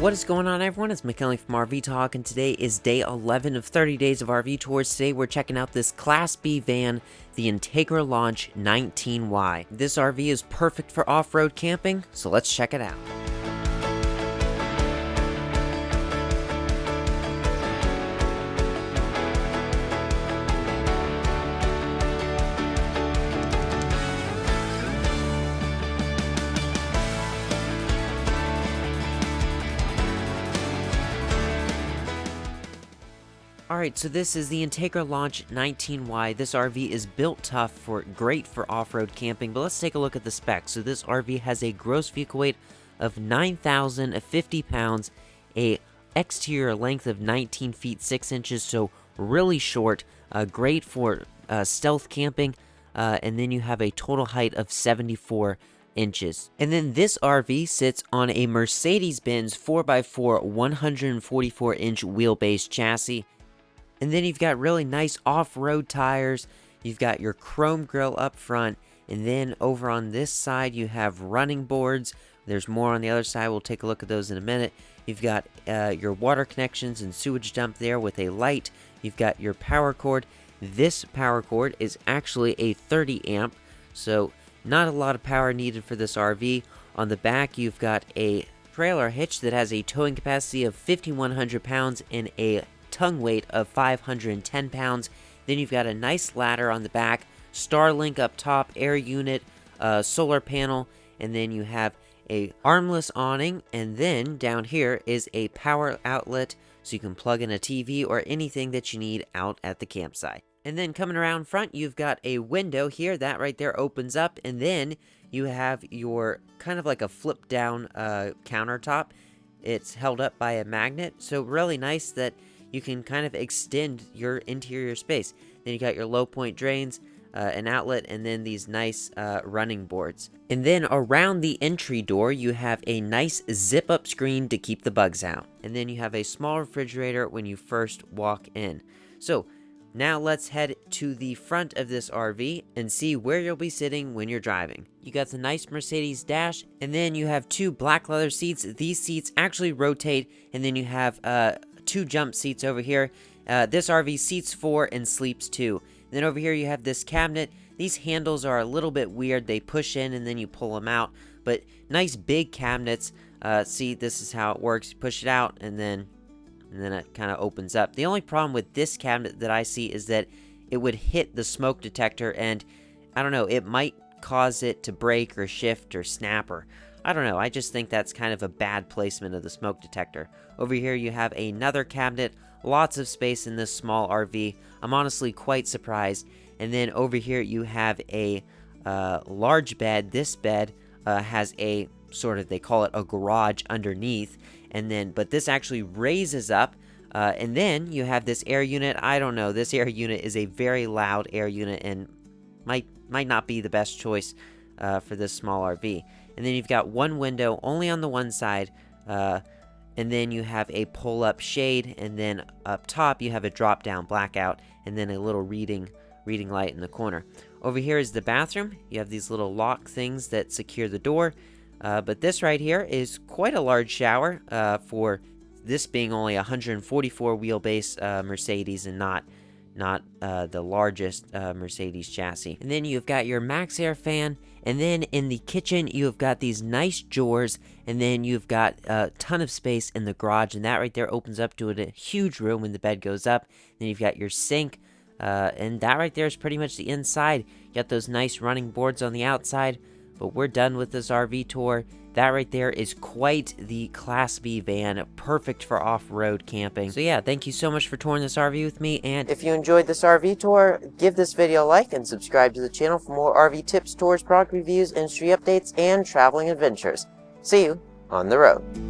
What is going on, everyone? It's McKinley from RV Talk, and today is day 11 of 30 days of RV tours. Today we're checking out this Class B van, the Entegra Launch 19Y. This RV is perfect for off-road camping, so let's check it out. Alright, so this is the Entegra Launch 19Y. This RV is built tough, great for off-road camping, but let's take a look at the specs. So this RV has a gross vehicle weight of 9,050 pounds, a exterior length of 19 feet 6 inches, so really short, great for stealth camping, and then you have a total height of 74 inches. And then this RV sits on a Mercedes-Benz 4x4 144-inch wheelbase chassis. And then you've got really nice off-road tires, you've got your chrome grille up front, and then over on this side you have running boards. There's more on the other side, we'll take a look at those in a minute. You've got your water connections and sewage dump there with a light. You've got your power cord. This power cord is actually a 30 amp, so not a lot of power needed for this RV. On the back you've got a trailer hitch that has a towing capacity of 5,100 pounds and a tongue weight of 510 pounds. Then you've got a nice ladder on the back, Starlink up top, air unit, solar panel, and then you have a armless awning, and then down here is a power outlet so you can plug in a TV or anything that you need out at the campsite. And then coming around front, you've got a window here that right there opens up, and then you have your kind of like a flip down countertop. It's held up by a magnet, so really nice that you can kind of extend your interior space. Then you got your low point drains, an outlet, and then these nice running boards. And then around the entry door, you have a nice zip-up screen to keep the bugs out. And then you have a small refrigerator when you first walk in. So now let's head to the front of this RV and see where you'll be sitting when you're driving. You got the nice Mercedes dash, and then you have two black leather seats. These seats actually rotate, and then you have two jump seats over here. This RV seats 4 and sleeps 2. And then over here you have this cabinet. These handles are a little bit weird. They push in and then you pull them out. But nice big cabinets. See, this is how it works. You push it out and then it kind of opens up. The only problem with this cabinet that I see is that it would hit the smoke detector, and I don't know, it might cause it to break or shift or snap, or I don't know, I just think that's kind of a bad placement of the smoke detector. Over here you have another cabinet, lots of space in this small RV. I'm honestly quite surprised. And then over here you have a large bed. This bed has a sort of, they call it a garage underneath. And then, but this actually raises up. And then you have this air unit. I don't know, this air unit is a very loud air unit and might not be the best choice for this small RV. And then you've got one window only on the one side, and then you have a pull-up shade, and then up top you have a drop-down blackout, and then a little reading light in the corner. Over here is the bathroom. You have these little lock things that secure the door, but this right here is quite a large shower for this being only a 144 wheelbase Mercedes and not the largest Mercedes chassis. And then you've got your max air fan, and then in the kitchen you've got these nice drawers, and then you've got a ton of space in the garage, and that right there opens up to a huge room when the bed goes up. Then you've got your sink, and that right there is pretty much the inside. You got those nice running boards on the outside. But we're done with this RV tour. That right there is quite the Class B van, perfect for off-road camping. So yeah, thank you so much for touring this RV with me, and if you enjoyed this RV tour, give this video a like and subscribe to the channel for more RV tips, tours, product reviews, industry updates, and traveling adventures. See you on the road.